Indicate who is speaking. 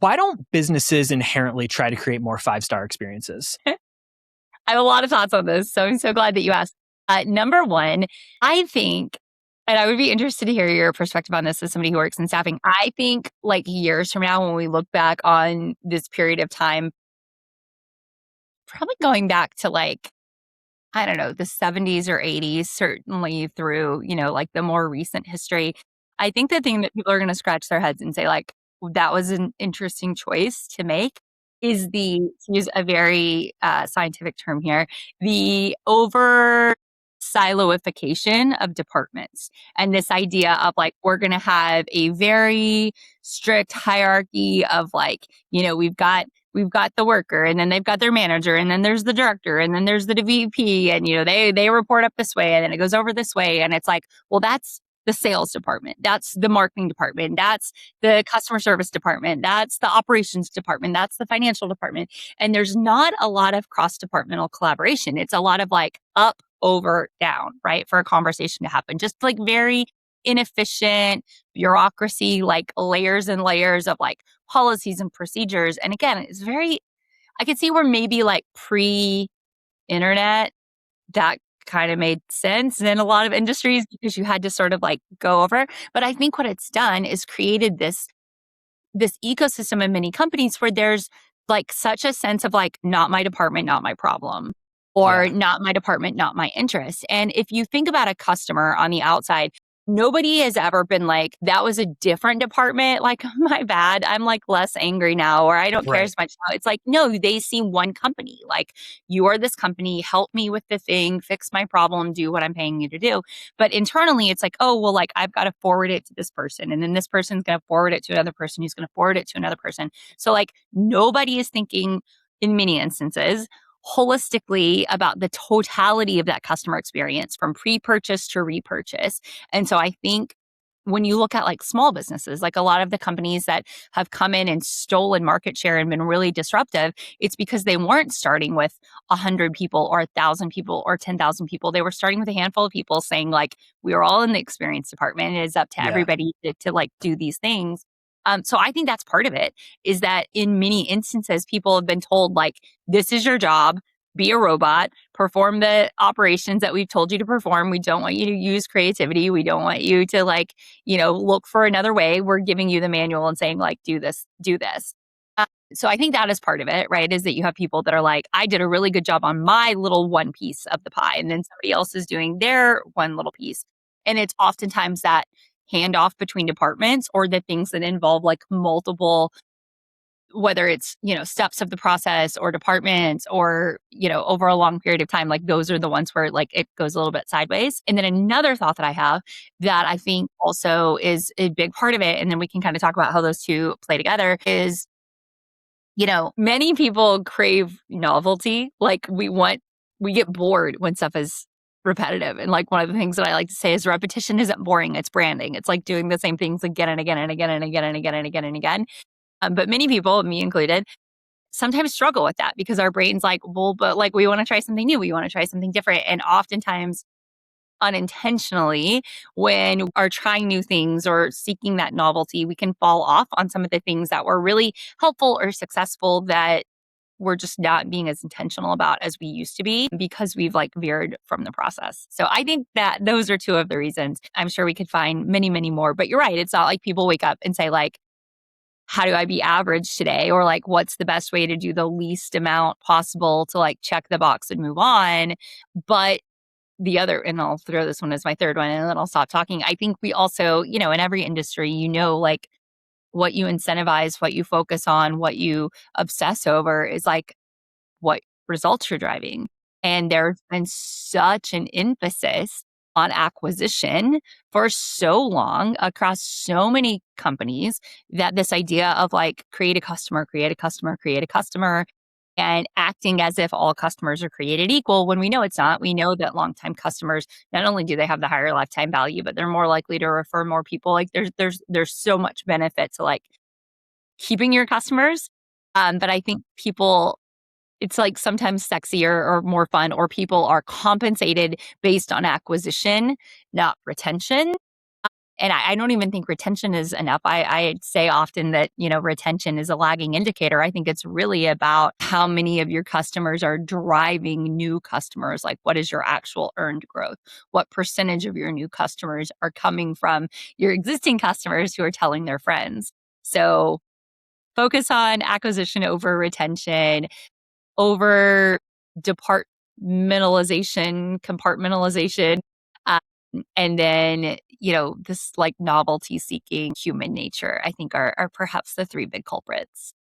Speaker 1: Why don't businesses inherently try to create more 5-star experiences?
Speaker 2: I have a lot of thoughts on this, so I'm so glad that you asked. Number one, I think, and I would be interested to hear your perspective on this as somebody who works in staffing. I think like years from now, when we look back on this period of time, probably going back to like, I don't know, the 70s or 80s, certainly through, like the more recent history, I think the thing that people are going to scratch their heads and say like, that was an interesting choice to make is to use a very scientific term here, the over siloification of departments. And this idea of like, we're going to have a very strict hierarchy of like, we've got the worker, and then they've got their manager, and then there's the director, and then there's the VP, and they report up this way, and then it goes over this way. And it's like, well, that's the sales department, that's the marketing department, that's the customer service department, that's the operations department, that's the financial department. And there's not a lot of cross-departmental collaboration. It's a lot of like up, over, down, right? For a conversation to happen. Just like very inefficient bureaucracy, like layers and layers of like policies and procedures. And again, I could see where maybe like pre-internet that kind of made sense in a lot of industries because you had to sort of like go over. But I think what it's done is created this ecosystem in many companies where there's like such a sense of like, not my department, not my problem, or not my department, not my interest. And if you think about a customer on the outside, nobody has ever been like, that was a different department. Like, my bad. I'm like less angry now, or I don't care as much now. It's like, no, they see one company. Like, you are this company, help me with the thing, fix my problem, do what I'm paying you to do. But internally, it's like, oh, well, like I've got to forward it to this person. And then this person's going to forward it to another person who's going to forward it to another person. So like nobody is thinking in many instances holistically about the totality of that customer experience from pre-purchase to repurchase. And so I think when you look at like small businesses, like a lot of the companies that have come in and stolen market share and been really disruptive, it's because they weren't starting with 100 people or 1,000 people or 10,000 people. They were starting with a handful of people saying like, we are all in the experience department. It is up to everybody to like do these things. So I think that's part of it, is that in many instances, people have been told like, this is your job, be a robot, perform the operations that we've told you to perform. We don't want you to use creativity. We don't want you to like, look for another way. We're giving you the manual and saying like, do this, do this. So I think that is part of it, right? Is that you have people that are like, I did a really good job on my little one piece of the pie, and then somebody else is doing their one little piece. And it's oftentimes that handoff between departments or the things that involve like multiple, whether it's, steps of the process or departments or, over a long period of time, like those are the ones where like it goes a little bit sideways. And then another thought that I have that I think also is a big part of it, and then we can kind of talk about how those two play together, is, many people crave novelty. Like we get bored when stuff is repetitive. And like one of the things that I like to say is repetition isn't boring, it's branding. It's like doing the same things again and again and again and again and again and again and again. But many people, me included, sometimes struggle with that because our brain's like, well, but like we want to try something new. We want to try something different. And oftentimes unintentionally, when we are trying new things or seeking that novelty, we can fall off on some of the things that were really helpful or successful that we're just not being as intentional about as we used to be because we've like veered from the process. So I think that those are two of the reasons. I'm sure we could find many, many more, but you're right. It's not like people wake up and say like, how do I be average today? Or like, what's the best way to do the least amount possible to like check the box and move on? But the other, and I'll throw this one as my third one and then I'll stop talking. I think we also, in every industry, like what you incentivize, what you focus on, what you obsess over is like what results you're driving. And there's been such an emphasis on acquisition for so long across so many companies that this idea of like create a customer, create a customer, create a customer, and acting as if all customers are created equal when we know it's not. We know that longtime customers, not only do they have the higher lifetime value, but they're more likely to refer more people. Like there's so much benefit to like keeping your customers. But I think it's like sometimes sexier or more fun, or people are compensated based on acquisition, not retention. and I don't even think retention is enough. I say often that, retention is a lagging indicator. I think it's really about how many of your customers are driving new customers. Like, what is your actual earned growth? What percentage of your new customers are coming from your existing customers who are telling their friends? So focus on acquisition over retention, over compartmentalization. Um, and then, this like novelty seeking human nature, I think are perhaps the three big culprits.